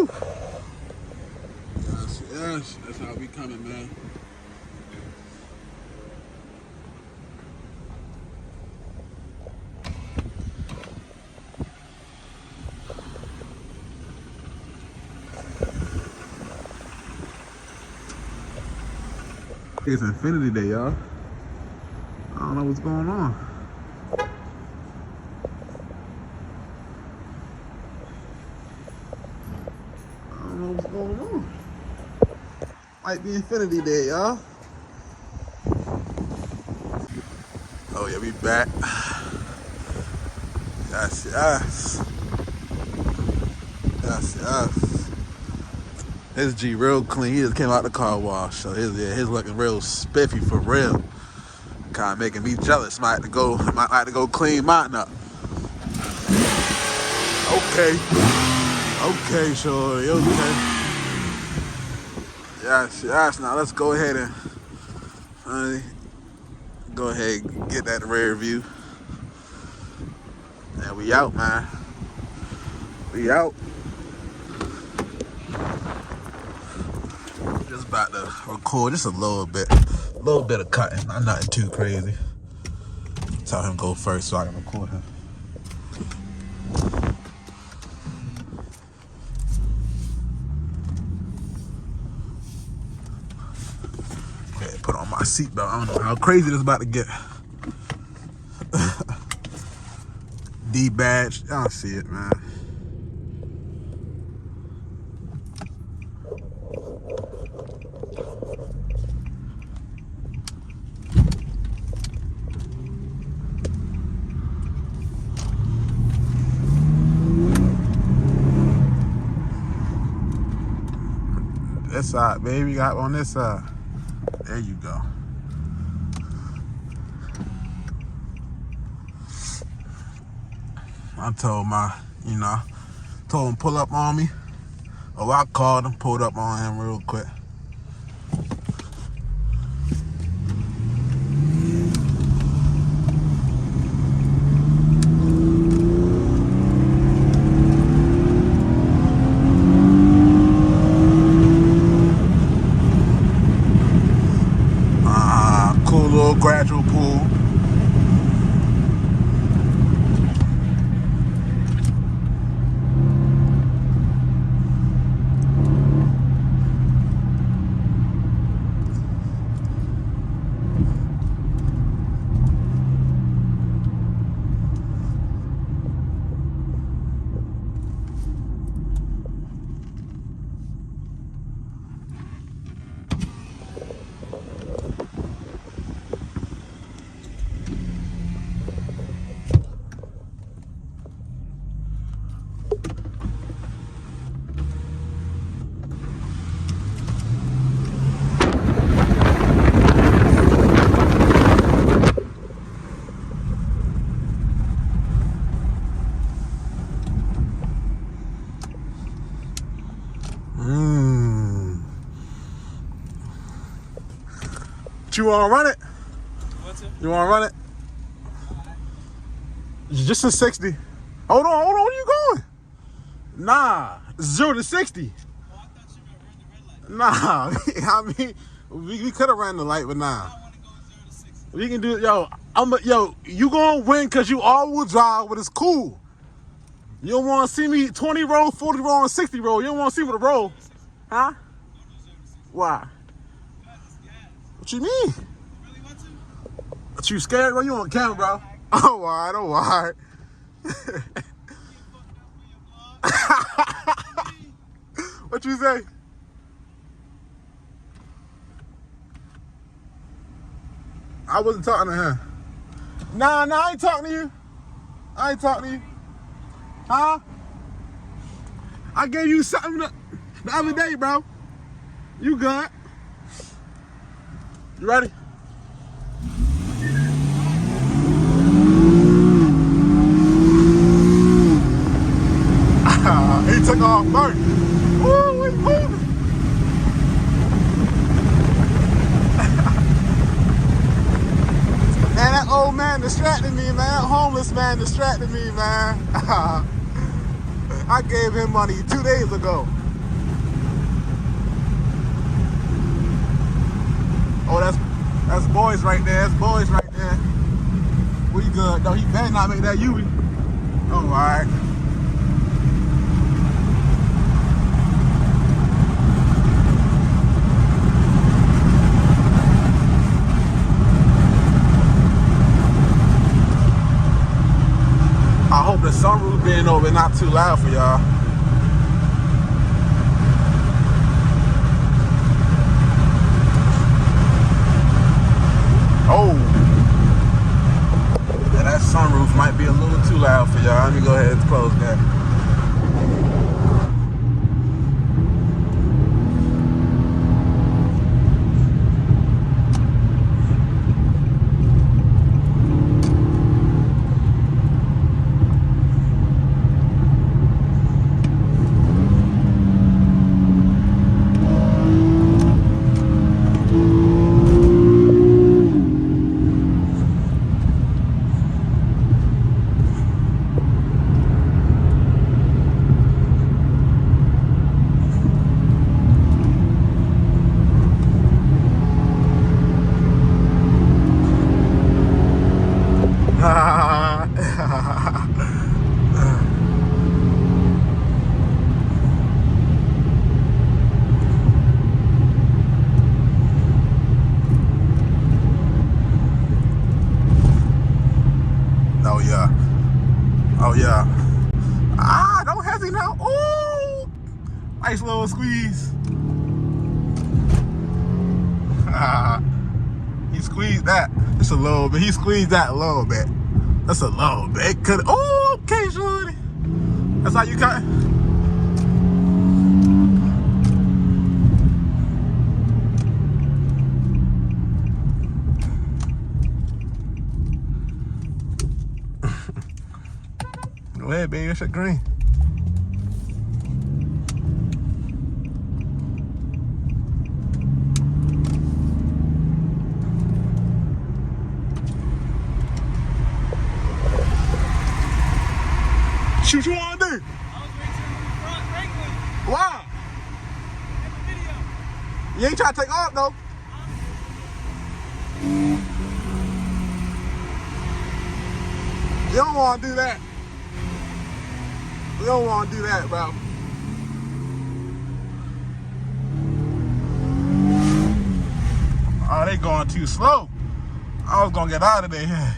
Woo! Yes, that's how we coming, man. It's Infinity Day, y'all. I don't know what's going on. I don't know what's going on. Might be Infinity Day, y'all. Oh yeah, we back. Yes, yes. Yes, yes. His G real clean. He just came out the car wash, so his looking real spiffy for real. Kind of making me jealous. Might like to go clean mine up. Okay. Okay, shorty. Okay. Yes, yes. Now let's go ahead and go ahead and get that rear view. And we out, man. We out. Just about to record just a little bit of cutting. Not nothing too crazy. Tell him go first so I can record him. Okay, put on my seatbelt. I don't know how crazy this is about to get. D badge. I don't see it, man. This side, baby. Got on this side. There you go. I told him pull up on me. Oh, I called him, pulled up on him real quick. Cool little gradual pool. You wanna run it? You wanna run it? Just a 60. Hold on, where you going? Nah, 0 to 60. Oh, I thought you were running the red light. Nah, I mean, we could have ran the light, but nah. I want to go 0 to 60. We can do it, yo, you gonna win because you all-wheel drive, but it's cool. You don't wanna see me 20 roll, 40 roll, and 60 roll. You don't wanna see me the roll. Huh? Why? What you mean? Really want to? What, you scared, bro? You on camera, bro. Oh, all right. What you say? I wasn't talking to him. Nah, I ain't talking to you. Huh? I gave you something the other day, bro. You good? You ready? He took off first. Woo, he's moving. Man, that old man distracted me, man. That homeless man distracted me, man. I gave him money 2 days ago. Oh, that's boys right there. That's boys right there. We good. No, he better not make that U. Oh, all right. I hope the sunroof being over not too loud for y'all. Oh, yeah, that sunroof might be a little too loud for y'all. Let me go ahead and close that. Oh yeah. Ah, don't hesitate now. Ooh, nice little squeeze. He squeezed that. Just a little bit. He squeezed that a little bit. That's a little bit. Could. Oh, okay, shorty. That's how you cut. Go ahead, baby. It's a green. Shoot, you want to do? I was racing in the front Franklin. Wow. In the video. You ain't trying to take off, though. You don't want to do that. You don't want to do that, bro. Oh, they going too slow. I was going to get out of there.